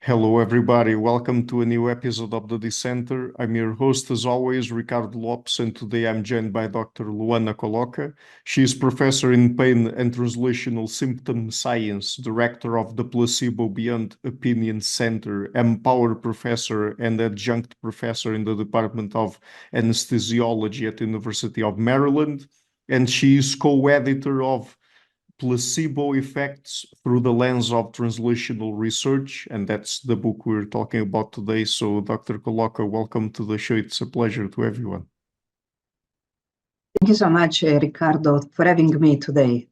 Hello, everybody. Welcome to a new episode of the Dissenter. I'm your host, as always, Ricardo Lopes, and today I'm joined by Dr. Luana Colloca. She is professor in pain and translational symptom science, director of the Placebo Beyond Opinion Center, MPower professor, and adjunct professor in the Department of Anesthesiology at the University of Maryland. And she is co-editor of Placebo Effects Through the Lens of Translational Research, and that's the book we're talking about today. So, Dr. Colloca, welcome to the show. It's a pleasure to everyone. Thank you so much, Ricardo, for having me today.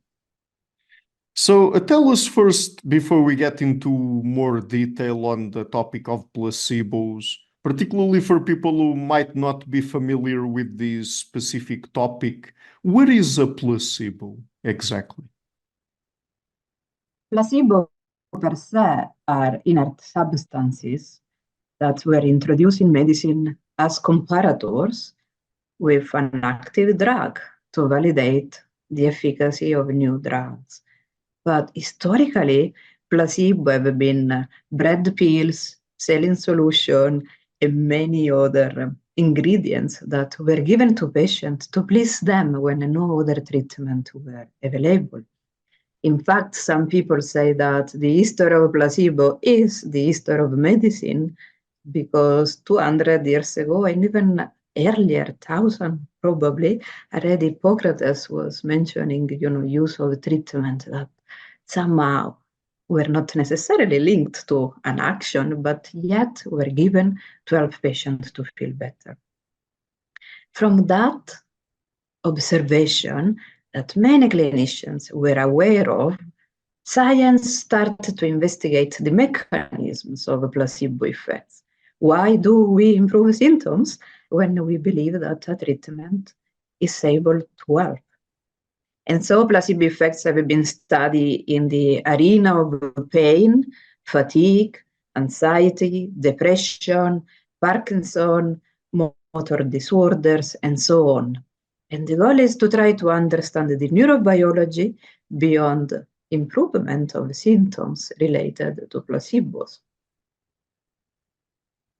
So, tell us first, before we get into more detail on the topic of placebos, particularly for people who might not be familiar with this specific topic, what is a placebo exactly? Placebo per se are inert substances that were introduced in medicine as comparators with an active drug to validate the efficacy of new drugs. But historically, placebo have been bread pills, saline solution, and many other ingredients that were given to patients to please them when no other treatment were available. In fact, some people say that the history of placebo is the history of medicine because 200 years ago, and even earlier, 1000 probably, already Hippocrates was mentioning, use of treatment that somehow were not necessarily linked to an action, but yet were given to help patients to feel better. From that observation, that many clinicians were aware of, science started to investigate the mechanisms of placebo effects. Why do we improve symptoms when we believe that a treatment is able to help? And so placebo effects have been studied in the arena of pain, fatigue, anxiety, depression, Parkinson, motor disorders, and so on. And the goal is to try to understand the neurobiology beyond improvement of symptoms related to placebos.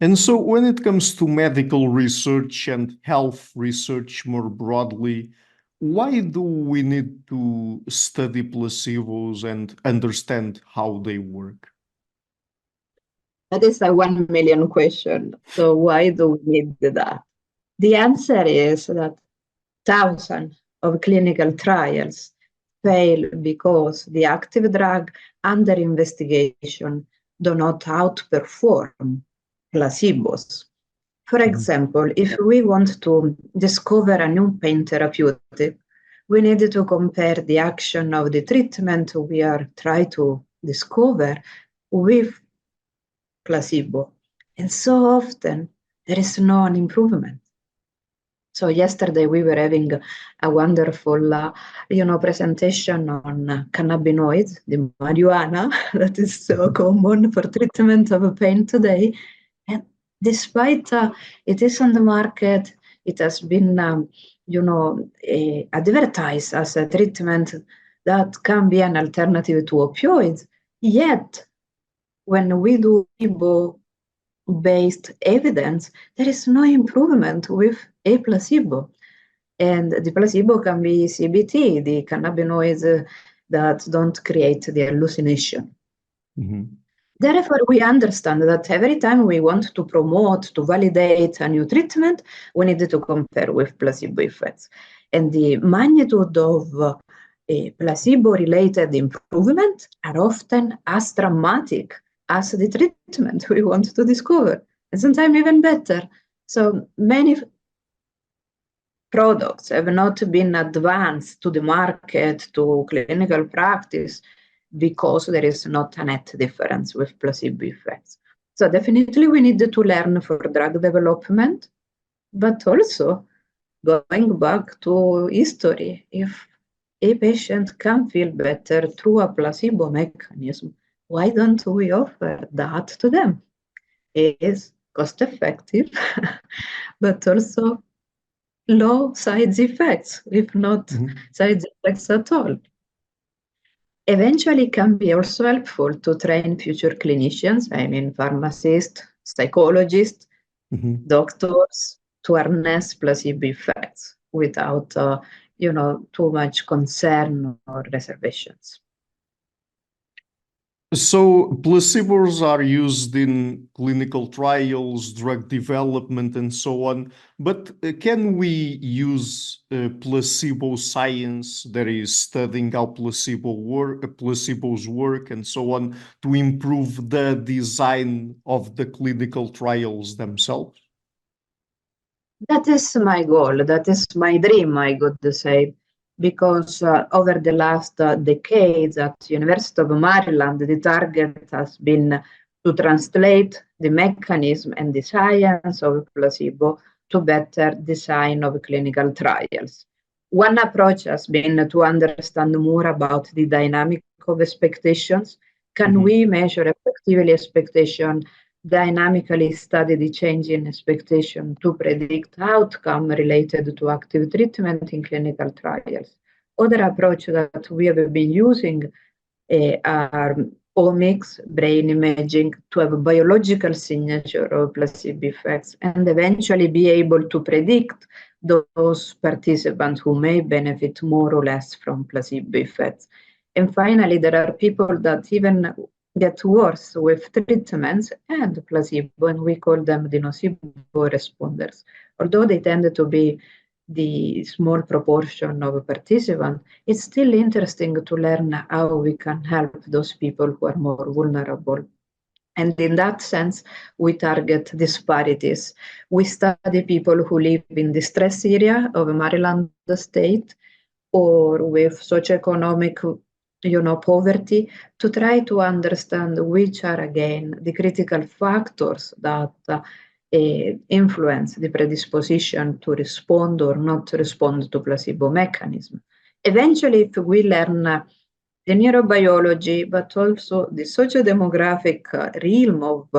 And so when it comes to medical research and health research more broadly, why do we need to study placebos and understand how they work? That is a 1 million question. So why do we need that? The answer is that thousands of clinical trials fail because the active drug under investigation do not outperform placebos. For example, if we want to discover a new pain therapeutic, we need to compare the action of the treatment we are trying to discover with placebo. And so often there is no improvement. So yesterday we were having a wonderful, presentation on cannabinoids, the marijuana that is so common for treatment of pain today. And despite it is on the market, it has been, advertised as a treatment that can be an alternative to opioids. Yet, when we do placebo-based evidence, there is no improvement with a placebo. And the placebo can be CBT, the cannabinoids that don't create the hallucination. Mm-hmm. Therefore, we understand that every time we want to promote, to validate a new treatment, we need to compare with placebo effects. And the magnitude of placebo-related improvement are often as dramatic as the treatment we want to discover, and sometimes even better. So many products have not been advanced to the market, to clinical practice, because there is not a net difference with placebo effects. So definitely we need to learn for drug development, but also going back to history, if a patient can feel better through a placebo mechanism, why don't we offer that to them? It is cost effective, but also low side effects, if not side effects at all. eventually can be also helpful to train future clinicians, I mean, pharmacists, psychologists, doctors, to harness placebo effects without, too much concern or reservations. So placebos are used in clinical trials, drug development, and so on. But can we use placebo science, that is studying how placebos work, and so on, to improve the design of the clinical trials themselves? That is my goal. That is my dream, I could say, because over the last decades at University of Maryland, the target has been to translate the mechanism and the science of placebo to better design of clinical trials. One approach has been to understand more about the dynamic of expectations. Can we measure effectively expectation, dynamically study the change in expectation to predict outcome related to active treatment in clinical trials? Other approach that we have been using are omics, brain imaging, to have a biological signature of placebo effects and eventually be able to predict those participants who may benefit more or less from placebo effects. And finally, there are people that even get worse with treatments and placebo, and we call them the nocebo responders. Although they tend to be the small proportion of participants, it's still interesting to learn how we can help those people who are more vulnerable. And in that sense, we target disparities. We study people who live in the stress area of Maryland state or with socioeconomic poverty, to try to understand which are, again, the critical factors that influence the predisposition to respond or not to respond to placebo mechanism. Eventually, if we learn the neurobiology, but also the sociodemographic realm of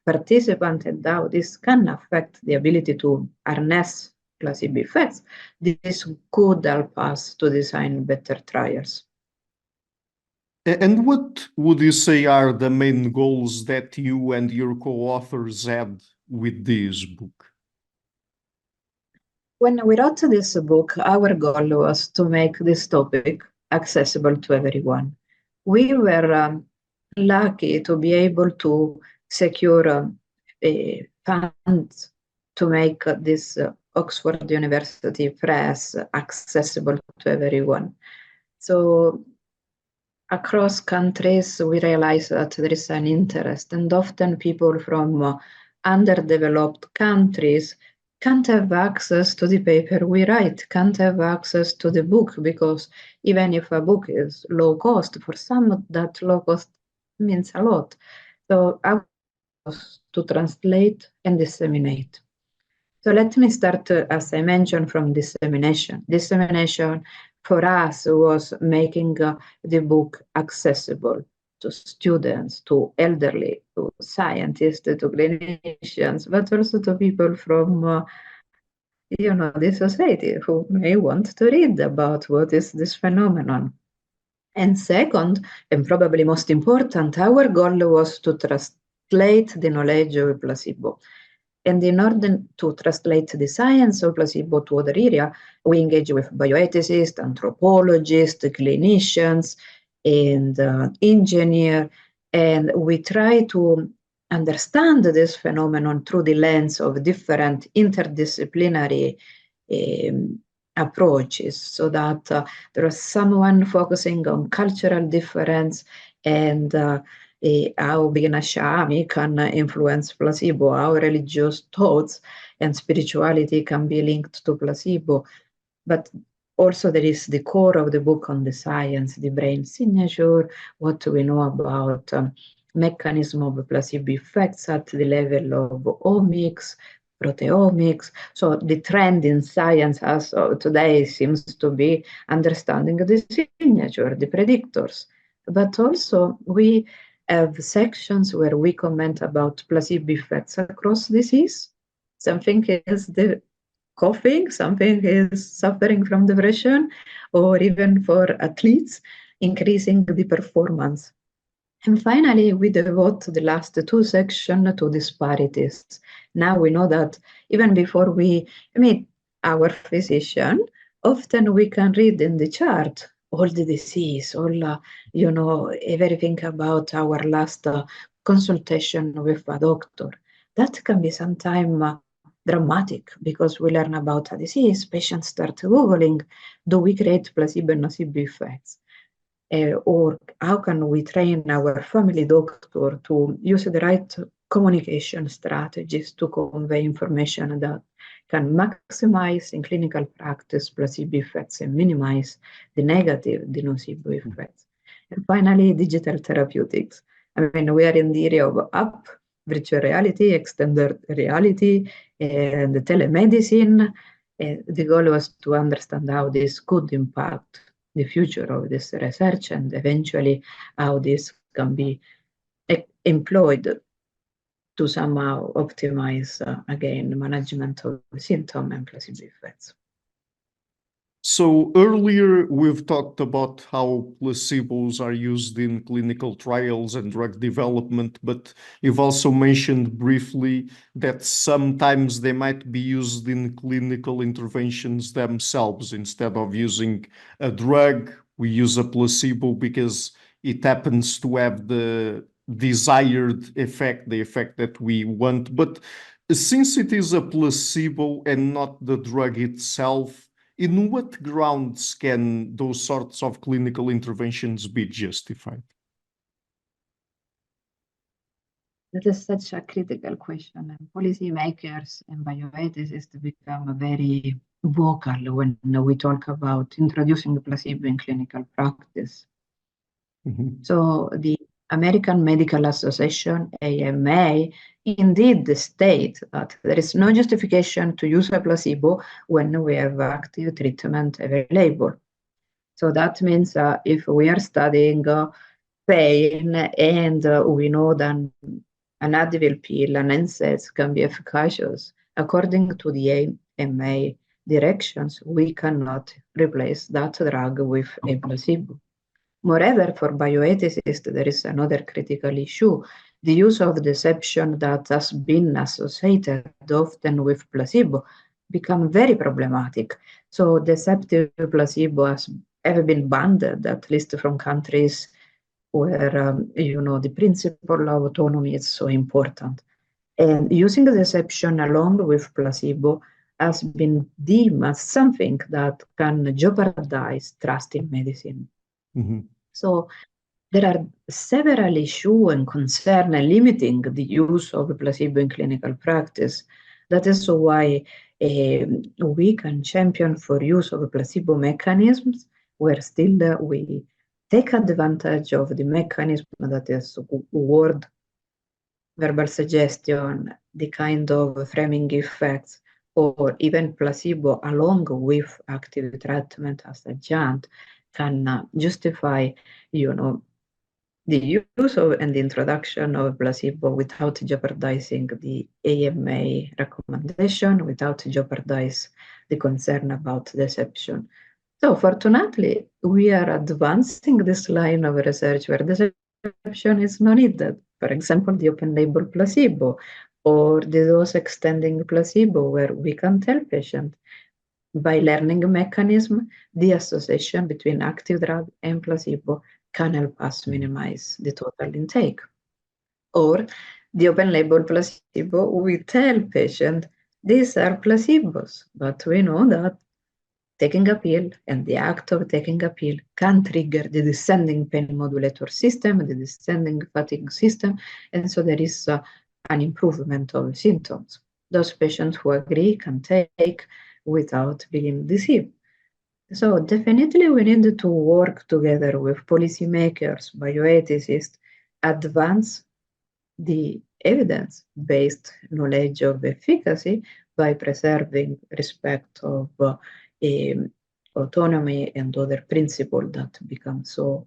participants and how this can affect the ability to harness placebo effects, this could help us to design better trials. And what would you say are the main goals that you and your co-authors had with this book? When we wrote this book, our goal was to make this topic accessible to everyone. We were lucky to be able to secure funds to make this Oxford University Press accessible to everyone. So across countries, we realize that there is an interest, and often people from underdeveloped countries can't have access to the paper we write, can't have access to the book, because even if a book is low cost, for some that low cost means a lot. So our goal was to translate and disseminate. So let me start, as I mentioned, from dissemination. Dissemination for us was making the book accessible to students, to elderly, to scientists, to clinicians, but also to people from the society who may want to read about what is this phenomenon. And second, and probably most important, our goal was to translate the knowledge of placebo. And in order to translate the science of placebo to other areas, we engage with bioethicists, anthropologists, clinicians, and engineers, and we try to understand this phenomenon through the lens of different interdisciplinary approaches, so that there is someone focusing on cultural difference and how being a shaman can influence placebo, how religious thoughts and spirituality can be linked to placebo. But also there is the core of the book on the science, the brain signature, what we know about mechanism of placebo effects at the level of omics, proteomics. So the trend in science as of today seems to be understanding the signature, the predictors. But also we have sections where we comment about placebo effects across disease. Something is the coughing, something is suffering from depression, or even for athletes, increasing the performance. And finally, we devote the last two sections to disparities. Now we know that even before we meet our physician, often we can read in the chart all the disease, all, everything about our last consultation with a doctor. That can be sometimes dramatic because we learn about a disease, patients start Googling, do we create placebo and nocebo effects? Or how can we train our family doctor to use the right communication strategies to convey information that can maximize in clinical practice placebo effects and minimize the negative, the nocebo effects. And finally, digital therapeutics. I mean, we are in the area of app, virtual reality, extended reality, and telemedicine. The goal was to understand how this could impact the future of this research and eventually how this can be employed to somehow optimize, again, management of symptom and placebo effects. So earlier we've talked about how placebos are used in clinical trials and drug development, but you've also mentioned briefly that sometimes they might be used in clinical interventions themselves. Instead of using a drug, we use a placebo because it happens to have the desired effect, the effect that we want. But since it is a placebo and not the drug itself, in what grounds can those sorts of clinical interventions be justified? That is such a critical question, and policymakers and bioethicists become very vocal when we talk about introducing placebo in clinical practice. So the American Medical Association, AMA, indeed states that there is no justification to use a placebo when we have active treatment available. So that means if we are studying pain and we know that an Advil pill, an NSAIDs can be efficacious, according to the AMA directions, we cannot replace that drug with a placebo. Moreover, for bioethicists, there is another critical issue, the use of deception that has been associated often with placebo become very problematic. So deceptive placebo has ever been banned, at least from countries where the principle of autonomy is so important. And using deception along with placebo has been deemed as something that can jeopardize trust in medicine. So there are several issues and concerns limiting the use of placebo in clinical practice. That is why we can champion for use of placebo mechanisms where still we take advantage of the mechanism that is word, verbal suggestion, the kind of framing effects, or even placebo along with active treatment as adjunct can justify, the use of and the introduction of placebo without jeopardizing the AMA recommendation, without jeopardize the concern about deception. So fortunately, we are advancing this line of research where deception is not needed. For example, the open label placebo or the dose extending placebo, where we can tell patients by learning a mechanism, the association between active drug and placebo can help us minimize the total intake. Or the open label placebo, we tell patients these are placebos, but we know that taking a pill and the act of taking a pill can trigger the descending pain modulator system, the descending fatigue system, and so there is an improvement of symptoms. Those patients who agree can take without being deceived. So definitely we need to work together with policymakers, bioethicists, advance the evidence-based knowledge of efficacy by preserving respect of autonomy and other principles that become so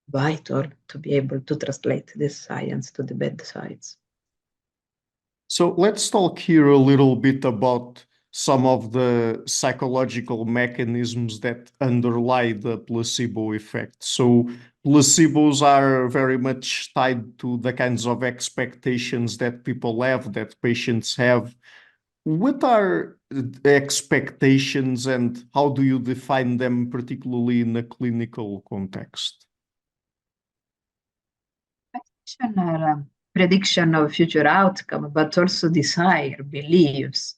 vital to be able to translate this science to the bedsides. So let's talk here a little bit about some of the psychological mechanisms that underlie the placebo effect. So placebos are very much tied to the kinds of expectations that people have, that patients have. What are the expectations and how do you define them, particularly in a clinical context? Prediction of future outcome, but also desire, beliefs.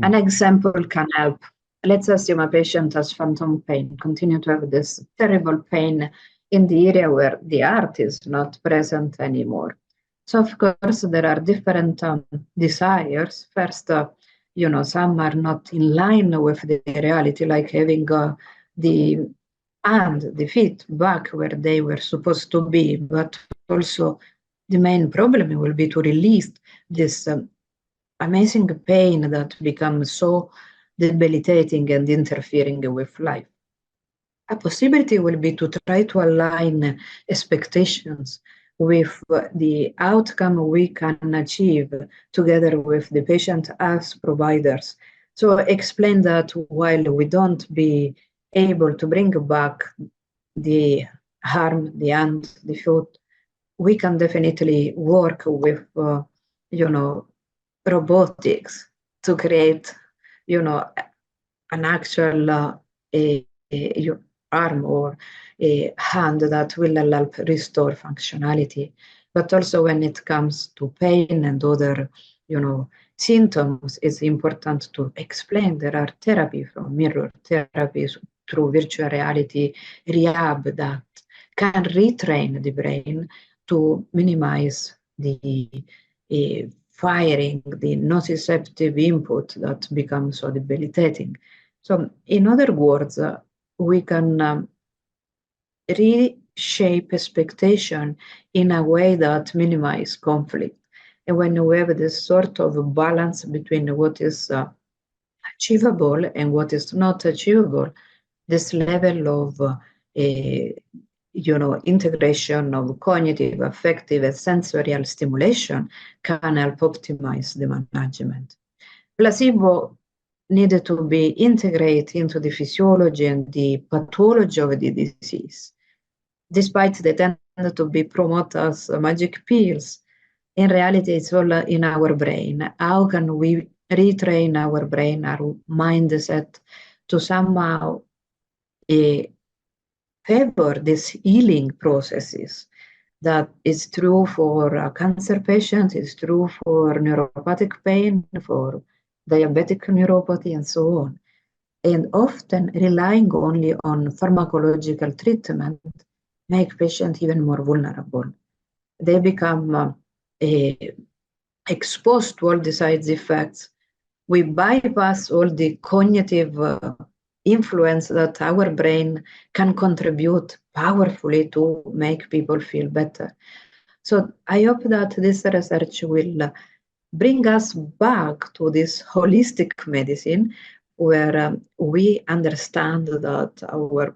An Mm. example can help. Let's assume a patient has phantom pain, continue to have this terrible pain in the area where the heart is not present anymore. So of course there are different desires. First, some are not in line with the reality, like having the hand, the feet back where they were supposed to be, but also the main problem will be to release this amazing pain that becomes so debilitating and interfering with life. A possibility will be to try to align expectations with the outcome we can achieve together with the patient as providers. So explain that while we don't be able to bring back the arm, the hand, the foot, we can definitely work with, robotics to create, an actual arm or a hand that will help restore functionality. But also when it comes to pain and other, symptoms, it's important to explain there are therapy from mirror therapies through virtual reality rehab that can retrain the brain to minimize the firing, the nociceptive input that becomes so debilitating. So in other words, we can reshape expectation in a way that minimizes conflict. And when we have this sort of balance between what is achievable and what is not achievable, this level of integration of cognitive, affective, and sensorial stimulation can help optimize the management. Placebo needed to be integrated into the physiology and the pathology of the disease. Despite they tend to be promoted as magic pills, in reality, it's all in our brain. How can we retrain our brain, our mindset, to somehow favor these healing processes? That is true for cancer patients, it's true for neuropathic pain, for diabetic neuropathy, and so on. And often relying only on pharmacological treatment make patients even more vulnerable. They become exposed to all the side effects. We bypass all the cognitive influence that our brain can contribute powerfully to make people feel better. So I hope that this research will bring us back to this holistic medicine where we understand that our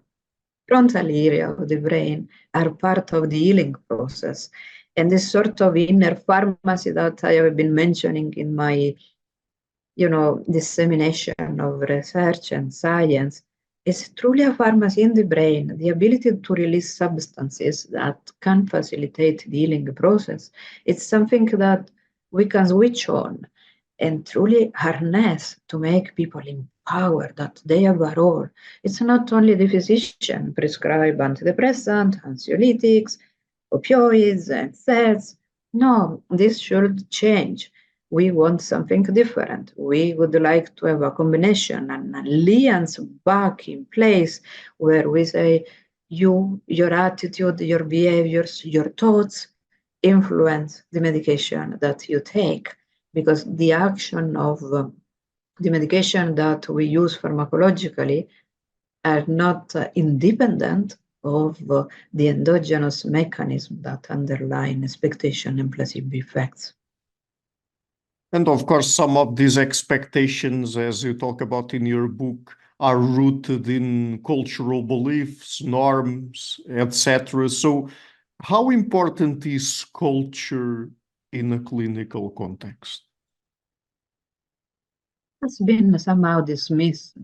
frontal area of the brain are part of the healing process. And this sort of inner pharmacy that I have been mentioning in my dissemination of research and science is truly a pharmacy in the brain. The ability to release substances that can facilitate the healing process. It's something that we can switch on and truly harness to make people empowered, that they have a role. It's not only the physician prescribe antidepressant, anxiolytics, opioids, and sets. No, this should change. We want something different. We would like to have a combination, an alliance back in place where we say, your attitude, your behaviors, your thoughts influence the medication that you take, because the action of the medication that we use pharmacologically are not independent of the endogenous mechanism that underlie expectation and placebo effects. And of course, some of these expectations, as you talk about in your book, are rooted in cultural beliefs, norms, etc. So, how important is culture in a clinical context? has been somehow dismissed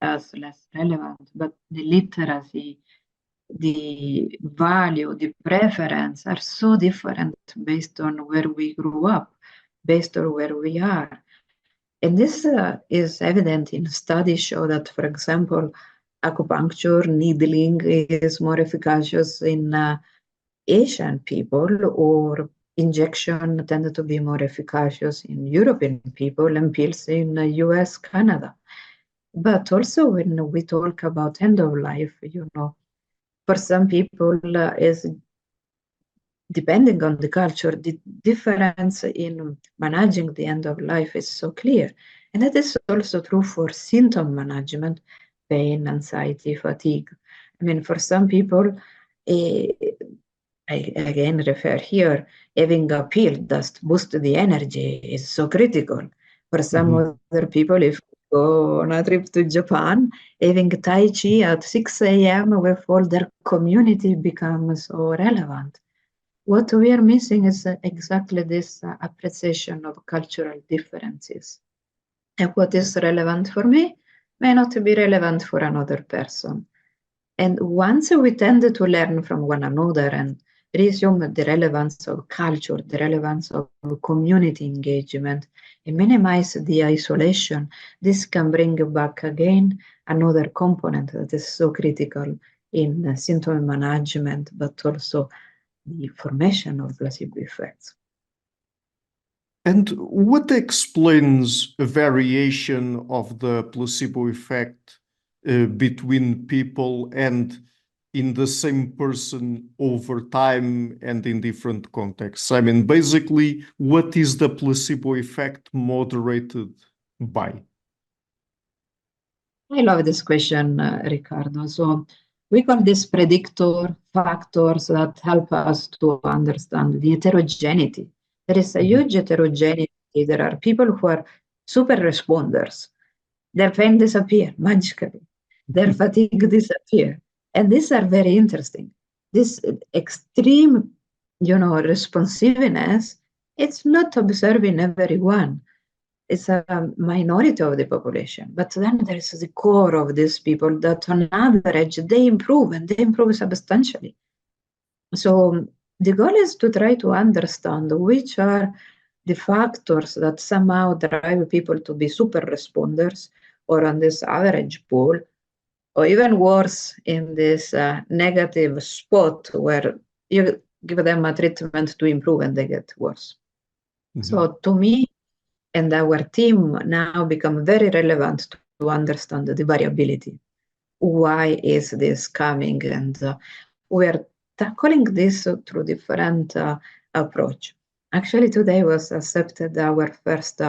as less relevant, but the literacy, the value, the preference are so different based on where we grew up, based on where we are. And this is evident in studies show that, for example, acupuncture, needling is more efficacious in Asian people, or injection tended to be more efficacious in European people, and pills in US, Canada. But also when we talk about end of life, for some people is depending on the culture, the difference in managing the end of life is so clear. And that is also true for symptom management, pain, anxiety, fatigue. I mean, for some people, I again refer here, having a pill that boosts the energy is so critical. For some other people, if you go on a trip to Japan, having Tai Chi at 6 a.m. with all their community becomes so relevant. What we are missing is exactly this appreciation of cultural differences. And what is relevant for me may not be relevant for another person. And once we tend to learn from one another and resume the relevance of culture, the relevance of community engagement, and minimize the isolation, this can bring back again another component that is so critical in symptom management, but also the formation of placebo effects. And what explains a variation of the placebo effect between people and in the same person over time and in different contexts? I mean, basically, what is the placebo effect moderated by? I love this question, Ricardo. So we call this predictor factors that help us to understand the heterogeneity. There is a huge heterogeneity. There are people who are super responders. Their pain disappear magically. Their fatigue disappear. And these are very interesting. This extreme, responsiveness, it's not observed in everyone. It's a minority of the population. But then there is the core of these people that on average, they improve, and they improve substantially. So the goal is to try to understand which are the factors that somehow drive people to be super responders or on this average pool, or even worse, in this negative spot where you give them a treatment to improve and they get worse. So to me, and our team now become very relevant to understand the variability. Why is this coming? And we're tackling this through different approach. Actually, today was accepted our first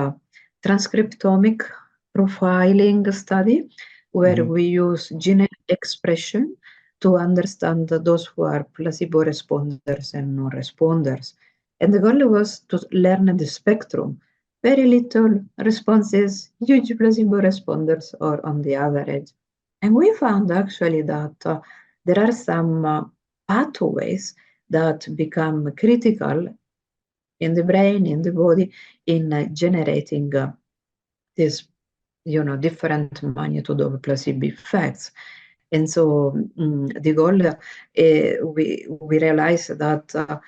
transcriptomic profiling study, where we use gene expression to understand those who are placebo responders and non-responders. And the goal was to learn the spectrum. Very little responses, huge placebo responders, or on the average. And we found actually that there are some pathways that become critical in the brain, in the body, in generating this, different magnitude of placebo effects. And so the goal, we realize that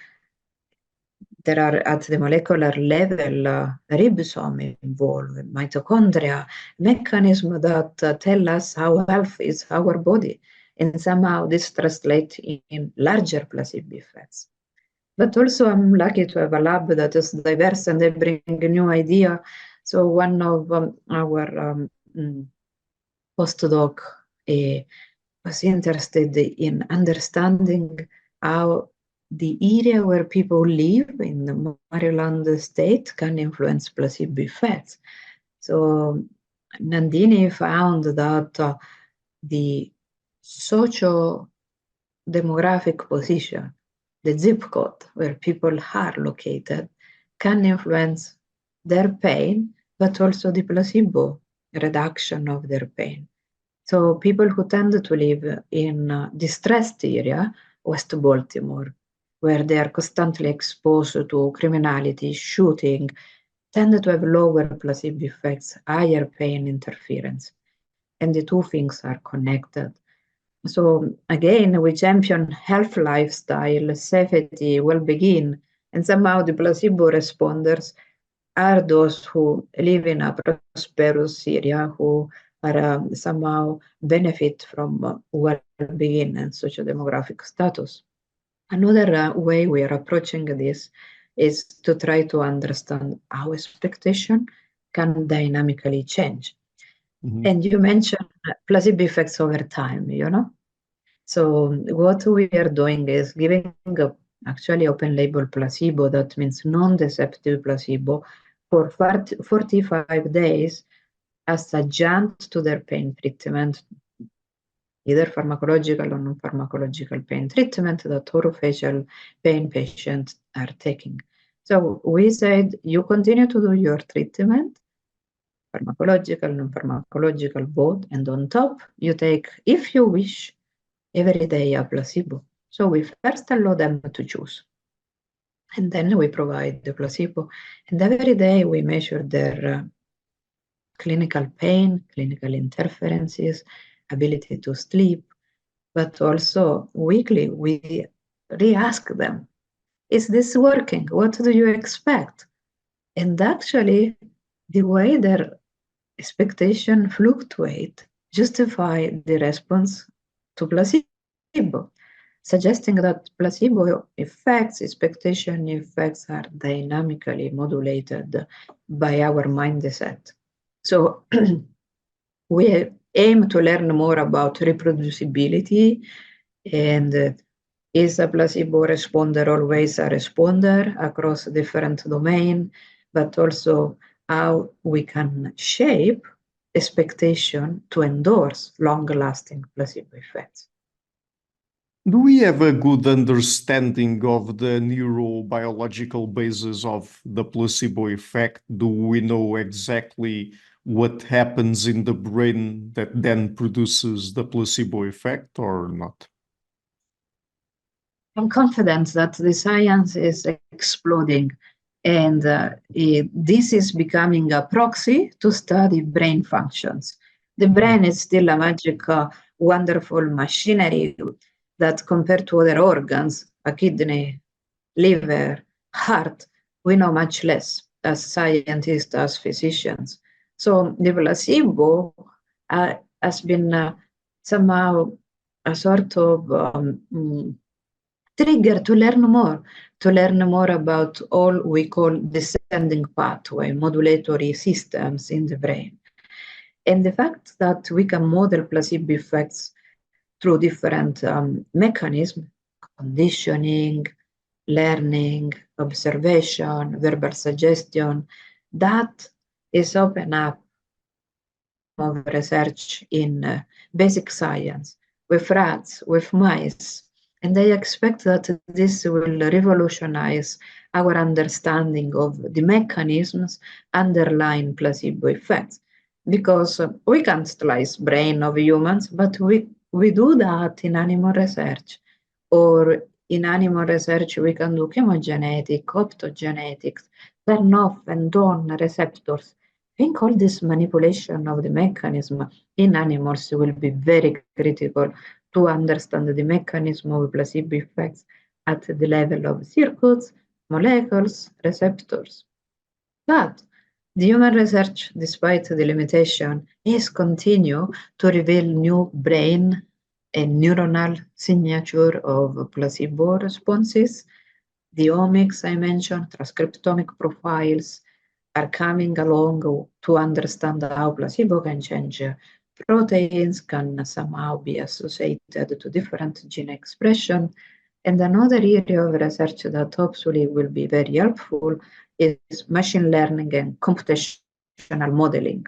there are at the molecular level ribosome involved, mitochondria, mechanisms that tell us how healthy is our body. And somehow this translates in larger placebo effects. But also I'm lucky to have a lab that is diverse and they bring a new idea. So one of our postdoc was interested in understanding how the area where people live in the Maryland state can influence placebo effects. So Nandini found that the socio-demographic position, the zip code where people are located, can influence their pain, but also the placebo reduction of their pain. So people who tend to live in a distressed area, West Baltimore, where they are constantly exposed to criminality, shooting, tend to have lower placebo effects, higher pain interference. And the two things are connected. So again, we champion health lifestyle, safety, well-being, and somehow the placebo responders are those who live in a prosperous area, who are somehow benefit from well-being and socio-demographic status. Another way we are approaching this is to try to understand how expectation can dynamically change. Mhm. And you mentioned placebo effects over time, So what we are doing is giving actually open label placebo, that means non-deceptive placebo, for 45 days as adjunct to their pain treatment, either pharmacological or non-pharmacological pain treatment that orofacial pain patients are taking. So we said, you continue to do your treatment, pharmacological, non-pharmacological, both, and on top, you take, if you wish, every day a placebo. So we first allow them to choose. And then we provide the placebo. And every day we measure their clinical pain, clinical interferences, ability to sleep, but also weekly we re-ask them, is this working? What do you expect? And actually, the way their expectation fluctuate justify the response to placebo, suggesting that placebo effects, expectation effects are dynamically modulated by our mindset. So we aim to learn more about reproducibility and is a placebo responder always a responder across different domains, but also how we can shape expectation to endorse long-lasting placebo effects. Do we have a good understanding of the neurobiological basis of the placebo effect? Do we know exactly what happens in the brain that then produces the placebo effect or not? I'm confident that the science is exploding, and this is becoming a proxy to study brain functions. The brain is still a magic, wonderful machinery that compared to other organs, a kidney, liver, heart, we know much less as scientists, as physicians. So the placebo has been somehow a sort of trigger to learn more about all we call descending pathway, modulatory systems in the brain. And the fact that we can model placebo effects through different mechanisms, conditioning, learning, observation, verbal suggestion, that is open up of research in basic science with rats, with mice, and I expect that this will revolutionize our understanding of the mechanisms underlying placebo effects, because we can't slice brain of humans, but we do that in animal research, or in animal research we can do chemogenetic, optogenetics, turn off and on receptors. I think all this manipulation of the mechanism in animals will be very critical to understand the mechanism of placebo effects at the level of circuits, molecules, receptors. But the human research, despite the limitation, is continue to reveal new brain and neuronal signature of placebo responses. The omics I mentioned, transcriptomic profiles, are coming along to understand how placebo can change proteins, can somehow be associated to different gene expression. And another area of research that hopefully will be very helpful is machine learning and computational modeling.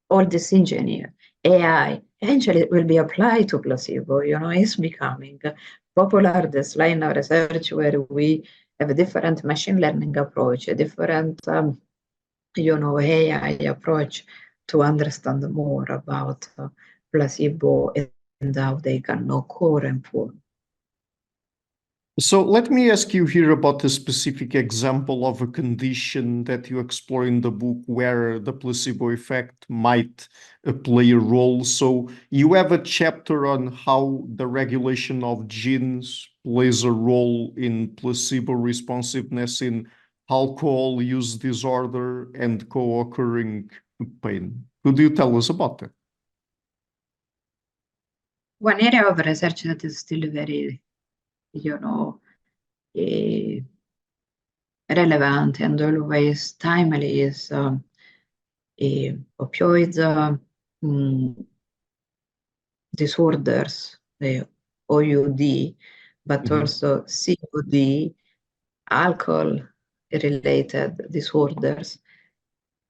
All this engineer, AI, eventually will be applied to placebo, it's becoming popular, this line of research where we have a different machine learning approach, a different AI approach to understand more about placebo and how they can occur and form. So let me ask you here about a specific example of a condition that you explore in the book where the placebo effect might play a role. So you have a chapter on how the regulation of genes plays a role in placebo responsiveness in alcohol use disorder and co-occurring pain. Could you tell us about that? One area of research that is still very, eh, relevant and always timely is opioid disorders, the OUD, but also COD, alcohol-related disorders.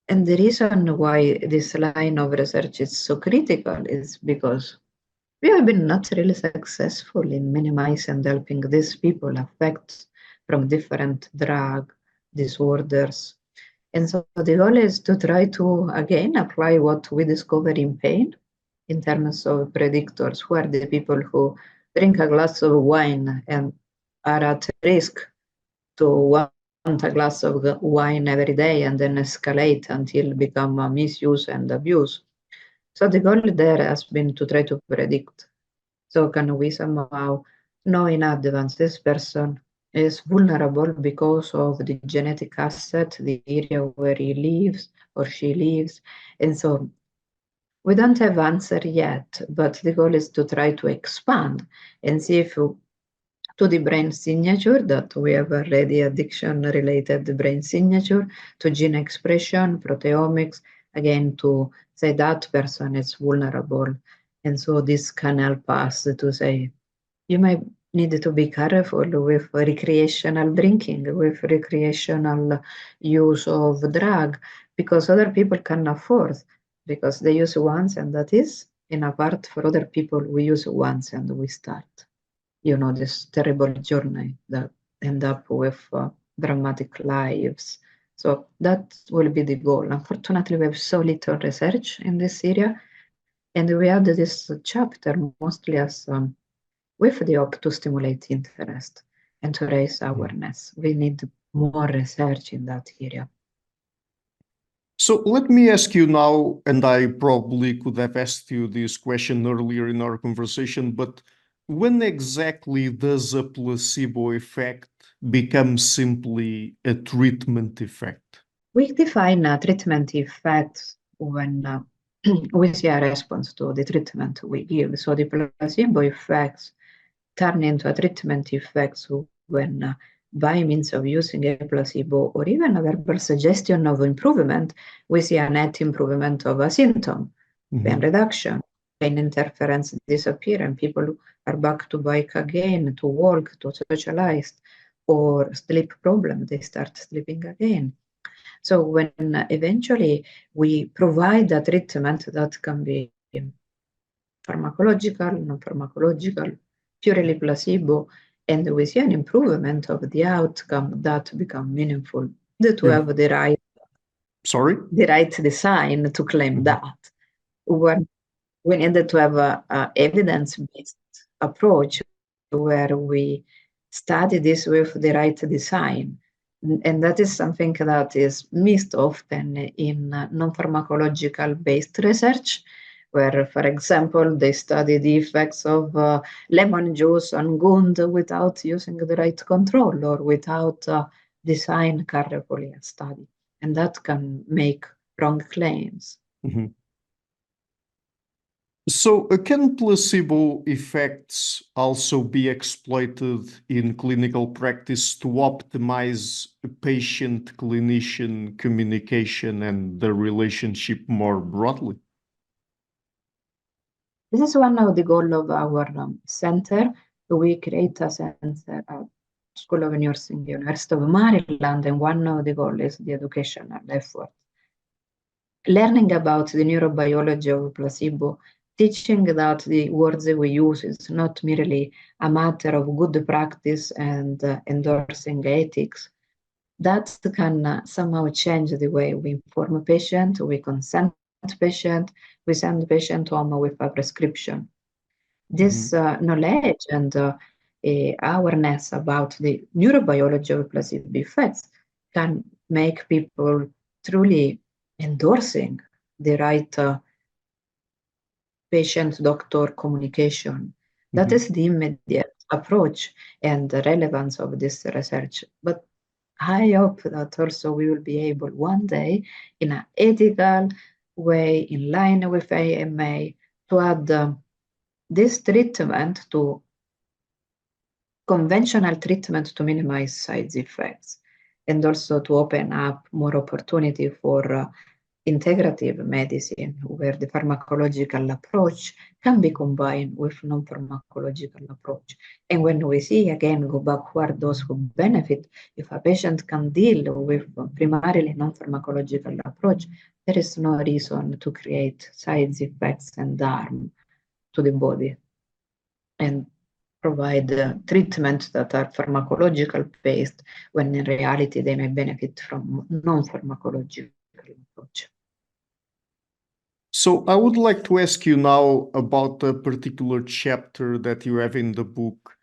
And the reason why this line of research is so critical is because we have been not really successful in minimizing and helping these people affected from different drug disorders. And so the goal is to try to, again, apply what we discover in pain in terms of predictors. Who are the people who drink a glass of wine and are at risk to want a glass of wine every day and then escalate until become a misuse and abuse? So the goal there has been to try to predict. So can we somehow know in advance this person is vulnerable because of the genetic asset, the area where he lives or she lives? And so we don't have answer yet, but the goal is to try to expand and see if to the brain signature that we have already addiction-related brain signature, to gene expression, proteomics, again, to say that person is vulnerable. And so this can help us to say, you might need to be careful with recreational drinking, with recreational use of drug, because other people can afford, because they use once and that is, in a part for other people, we use once and we start this terrible journey that end up with dramatic lives. So that will be the goal. Unfortunately, we have so little research in this area, and we add this chapter mostly as with the hope to stimulate interest and to raise awareness. We need more research in that area. So let me ask you now, and I probably could have asked you this question earlier in our conversation, but when exactly does a placebo effect become simply a treatment effect? We define a treatment effect when we see a response to the treatment we give. So the placebo effects turn into a treatment effect when by means of using a placebo or even a verbal suggestion of improvement, we see a net improvement of a symptom, pain reduction, pain interference disappear, and people are back to bike again, to walk, to socialize, or sleep problem, they start sleeping again. So when eventually we provide a treatment that can be pharmacological, non-pharmacological, purely placebo, and we see an improvement of the outcome that become meaningful. To have the right, the right design to claim that. We needed to have a evidence-based approach where we study this with the right design. And that is something that is missed often in non-pharmacological based research, where, for example, they study the effects of lemon juice on wound without using the right control or without design carefully a study. And that can make wrong claims. So can placebo effects also be exploited in clinical practice to optimize patient-clinician communication and the relationship more broadly? This is one of the goals of our center. We create a center at School of Nursing, University of Maryland, and one of the goals is the educational effort. Learning about the neurobiology of placebo, teaching that the words we use is not merely a matter of good practice and endorsing ethics. That can somehow change the way we inform a patient, we consent patient, we send patient home with a prescription. This knowledge and awareness about the neurobiology of placebo effects can make people truly endorsing the right patient-doctor communication. That is the immediate approach and the relevance of this research. But I hope that also we will be able one day, in an ethical way, in line with AMA, to add this treatment to conventional treatment to minimize side effects, and also to open up more opportunity for integrative medicine, where the pharmacological approach can be combined with non-pharmacological approach. And when we see, again, go backward, those who benefit, if a patient can deal with primarily non-pharmacological approach, there is no reason to create side effects and harm to the body, and provide treatments that are pharmacological based, when in reality they may benefit from non-pharmacological approach. So I would like to ask you now about a particular chapter that you have in the book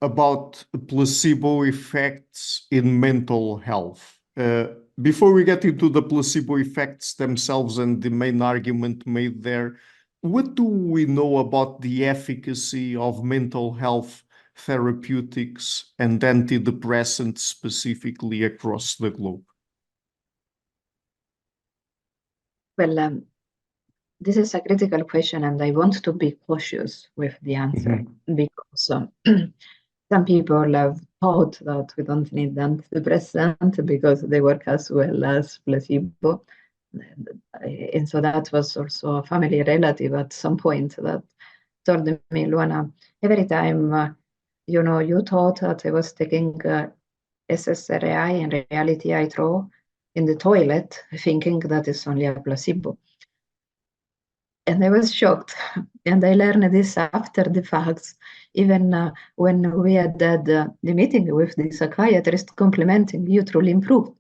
about placebo effects in mental health. Before we get into the placebo effects themselves and the main argument made there, what do we know about the efficacy of mental health therapeutics and antidepressants specifically across the globe? Well, this is a critical question, and I want to be cautious with the answer, because some people have thought that we don't need antidepressant because they work as well as placebo. And so that was also a family relative at some point that told me, Luana, every time you thought that I was taking SSRI, in reality I throw in the toilet thinking that it's only a placebo. And I was shocked. And I learned this after the facts, even when we had the meeting with the psychiatrist complimenting, you truly improved.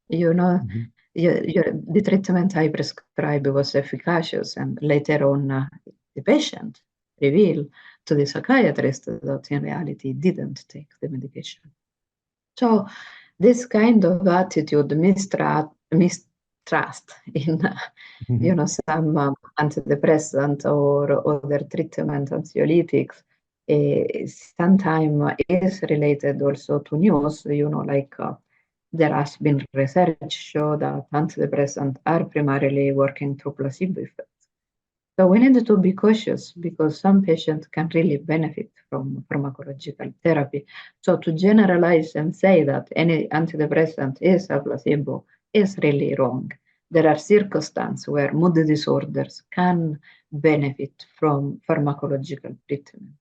The treatment I prescribed was efficacious, and later on the patient revealed to the psychiatrist that in reality didn't take the medication. So this kind of attitude, mistrust in some antidepressant or other treatment, anxiolytics, sometimes is related also to news, like there has been research show that antidepressants are primarily working through placebo effects. So we need to be cautious, because some patients can really benefit from pharmacological therapy. So to generalize and say that any antidepressant is a placebo is really wrong. There are circumstances where mood disorders can benefit from pharmacological treatment.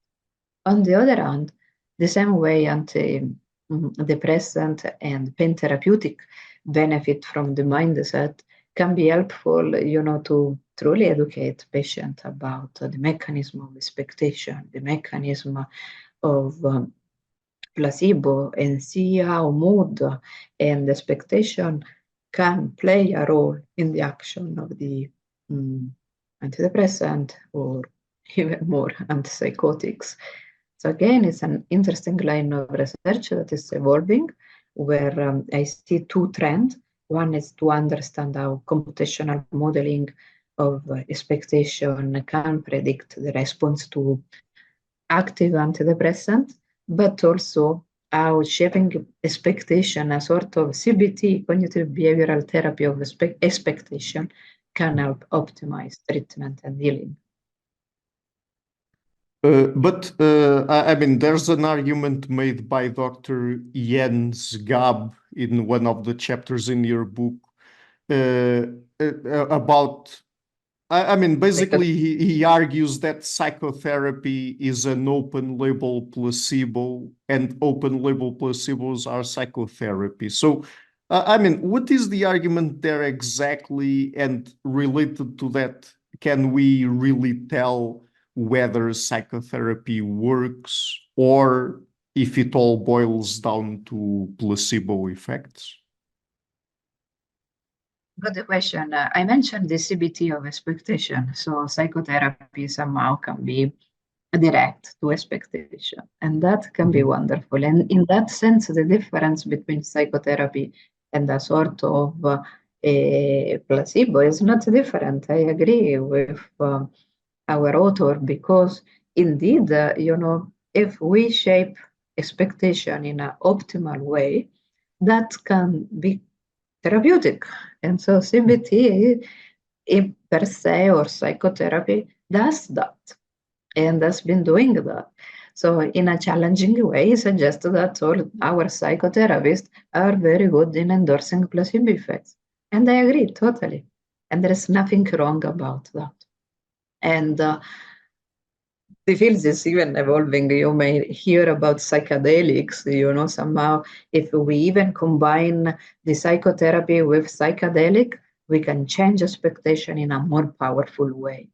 On the other hand, the same way antidepressant and pain therapeutic benefit from the mindset can be helpful, to truly educate patients about the mechanism of expectation, the mechanism of placebo, and see how mood and expectation can play a role in the action of the antidepressant, or even more antipsychotics. So again, it's an interesting line of research that is evolving, where I see two trends. One is to understand how computational modeling of expectation can predict the response to active antidepressant, but also how shaping expectation, a sort of CBT, cognitive behavioral therapy of expectation, can help optimize treatment and healing. I mean, there's an argument made by Dr. Jens Gab in one of the chapters in your book about, basically he argues that psychotherapy is an open label placebo, and open label placebos are psychotherapy. So, what is the argument there exactly? And related to that, can we really tell whether psychotherapy works, or if it all boils down to placebo effects? Good question. I mentioned the CBT of expectation. So psychotherapy somehow can be direct to expectation. And that can be wonderful. And in that sense, the difference between psychotherapy and a sort of a placebo is not different. I agree with our author, because indeed, if we shape expectation in an optimal way, that can be therapeutic. And so CBT per se, or psychotherapy, does that and has been doing that. So in a challenging way, suggest that all our psychotherapists are very good in endorsing placebo effects. And I agree totally. And there is nothing wrong about that. And the field is even evolving. You may hear about psychedelics, somehow if we even combine the psychotherapy with psychedelic, we can change expectation in a more powerful way.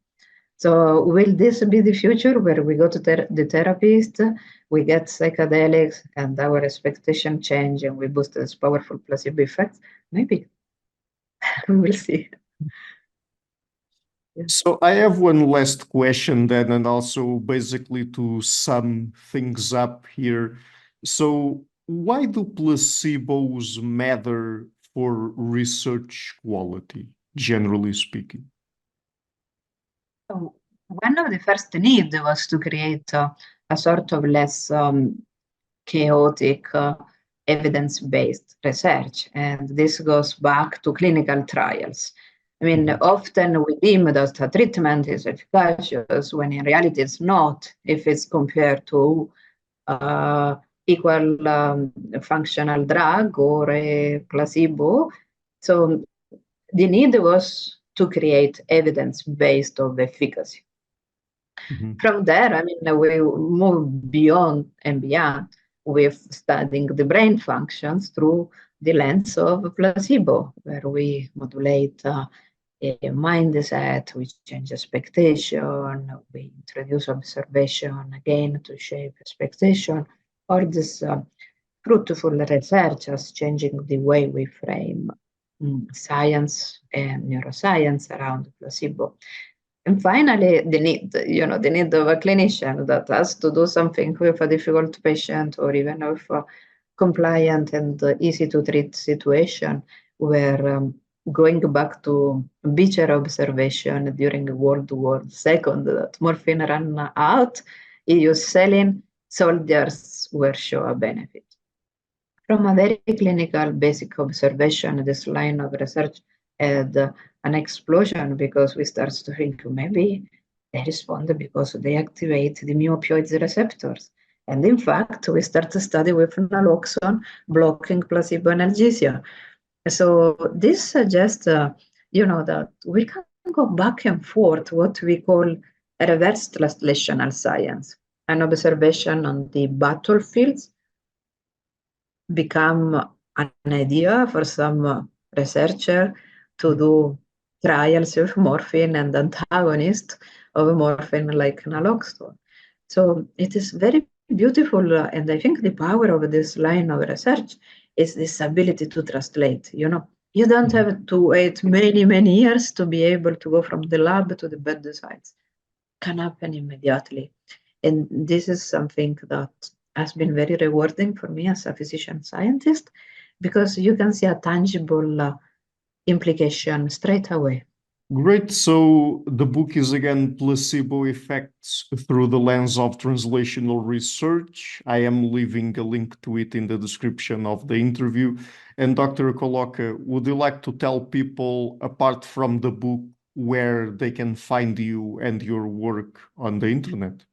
So will this be the future, where we go to the therapist, we get psychedelics, and our expectation change, and we boost this powerful placebo effect? Maybe. We'll see. So I have one last question then, and also basically to sum things up here. So why do placebos matter for research quality, generally speaking? So one of the first needs was to create a sort of less chaotic evidence-based research. And this goes back to clinical trials. I mean, often we deem that a treatment is efficacious when in reality it's not, if it's compared to equal functional drug or a placebo. So the need was to create evidence-based of efficacy. From there, I mean, we move beyond and beyond with studying the brain functions through the lens of placebo, where we modulate a mindset, we change expectation, we introduce observation again to shape expectation, or this fruitful research as changing the way we frame science and neuroscience around placebo. And finally, the need of a clinician that has to do something with a difficult patient, or even with a compliant and easy to treat situation, where going back to Beecher observation during World War II, that morphine ran out, EU saline, soldiers were shown a benefit. From a very clinical basic observation, this line of research had an explosion, because we start to think maybe they respond because they activate the mu-opioids receptors. And in fact, we start to study with naloxone blocking placebo analgesia. So this suggests, that we can go back and forth, what we call a reverse translational science, an observation on the battlefields become an idea for some researcher to do trials with morphine and antagonist of morphine like naloxone. So it is very beautiful, and I think the power of this line of research is this ability to translate. You don't have to wait many years to be able to go from the lab to the bedside. It can happen immediately. And this is something that has been very rewarding for me as a physician scientist, because you can see a tangible implication straight away. Great. So the book is again Placebo Effects Through the Lens of Translational Research. I am leaving a link to it in the description of the interview. And Dr. Colloca, would you like to tell people, apart from the book, where they can find you and your work on the internet?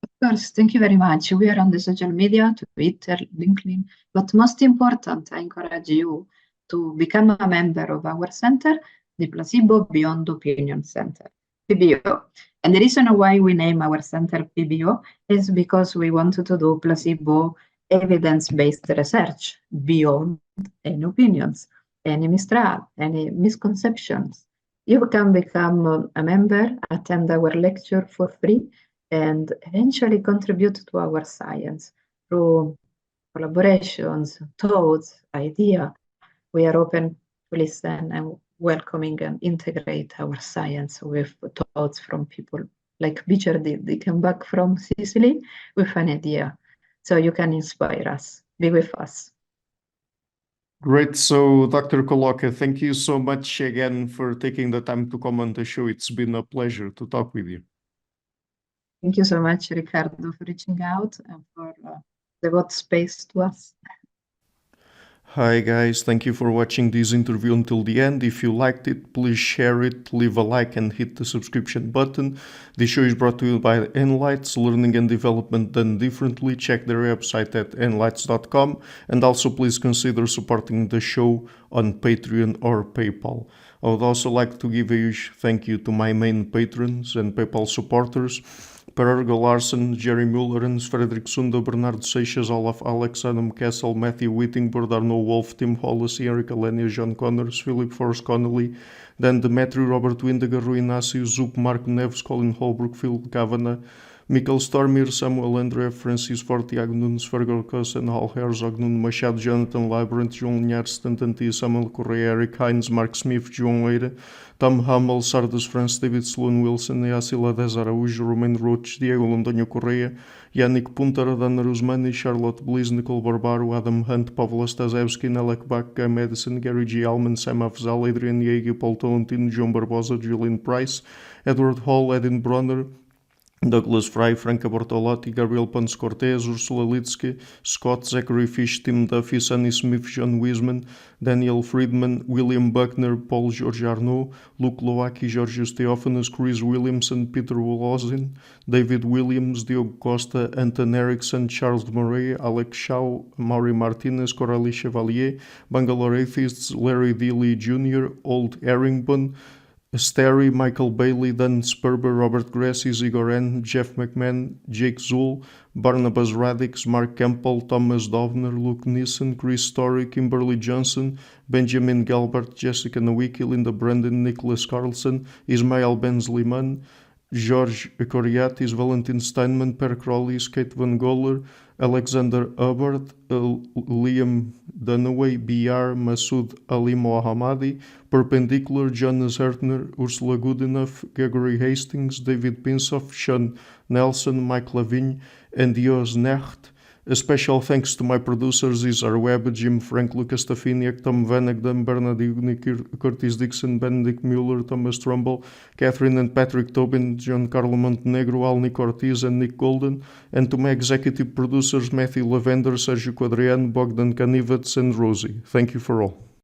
Of course, thank you very much. We are on the social media, Twitter, LinkedIn, but most important, I encourage you to become a member of our center, the Placebo Beyond Opinion Center, PBO. And the reason why we name our center PBO is because we wanted to do placebo evidence-based research beyond any opinions, any mistrust, any misconceptions. You can become a member, attend our lecture for free, and eventually contribute to our science through collaborations, thoughts, ideas. We are open to listen, and welcoming and integrate our science with thoughts from people like Beecher did. They came back from Sicily with an idea. So you can inspire us, be with us. Great. So, Dr. Colloca, thank you so much again for taking the time to come on the show. It's been a pleasure to talk with you. Thank you so much, Ricardo, for reaching out and for devote space to us. Hi guys, thank you for watching this interview until the end. If you liked it, please share it, leave a like and hit the subscription button. This show is brought to you by Enlights, learning and development done differently. Check their website at enlights.com, and also please consider supporting the show on Patreon or PayPal. I would also like to give a huge thank you to my main patrons and PayPal supporters: Per Ergo Larsen, Jerry Mullerens, Frederick Sunda, Bernardo Seixas, Olaf Alex, Adam Kessel, Matthew Whittingburg, Arno Wolf, Tim Hollis, Eric Alenia, John Connors, Philip Forrest Connolly, Dan Demetrio, Robert Windiger, Rui Inácio, Zup, Marco Neves, Colin Holbrook, Phil Kavanagh, Michael Stormir, Samuel André, Francis Forte, Tiago Nunes, Fergal Cossen, Hal Herzog, Nuno Machado, Jonathan Labyrinth, João Linhares, Stantantia, Samuel Correia, Eric Hines, Mark Smith, João Eira, Tom Hummel, Sardas France, David Sloan Wilson, Yacila Dez Araújo, Romain Roach, Diego Londonho Correia, Yannick Punter, Dana Rusmani, Charlotte Bliss, Nicole Barbaro, Adam Hunt, Pavla Stasevski, Nelek Bach, Guy Madison, Gary G. Alman, Sam Afzal, Adrian Yeager, Paul Tolentino, João Barbosa, Julian Price, Edward Hall, Edin Bronner, Douglas Fry, Franca Bortolotti, Gabriel Ponce Cortez, Ursula Litsky, Scott, Zachary Fish, Tim Duffy, Sonny Smith, John Wiseman, Daniel Friedman, William Buckner, Paul George Arnaud, Luke Loaki, Georgios Theophanos, Chris Williamson, Peter Wolozin, David Williams, Diogo Costa, Anton Erickson, Charles Murray, Alex Shaw, Maury Martinez, Coralie Chevalier, Bangalore Atheists, Larry D. Lee Jr., Old Erringbon, Sterry, Michael Bailey, Dan Sperber, Robert Grassi, Igor N., Jeff McMahon, Jake Zool, Barnabas Radix, Mark Campbell, Thomas Dovner, Luke Nissen, Chris Story, Kimberly Johnson, Benjamin Galbert, Jessica Nowicki, Linda Brandon, Nicholas Carlson, Ismail Benzliman, George Coriatis, Valentin Steinman, Per Crowley, Kate Van Goller, Alexander Hubbard, Liam Dunaway, BR, Masood Ali Mohammadi, Perpendicular, Jonas Hertner, Ursula Goodenough, Gregory Hastings, David Pinsoff, Sean Nelson, Mike Lavigne, and Dios Necht. A special thanks to my producers: Isar Webb, Jim Frank, Lucas Stafiniak, Tom Vanagdam, Bernard Ugni, Curtis Dixon, Benedict Mueller, Thomas Trumbull, Catherine and Patrick Tobin, John Carlo Montenegro, Alnick Ortiz, and Nick Golden, and to my executive producers Matthew Lavender, Sergio Quadriano, Bogdan Kanivets, and Rosie. Thank you for all.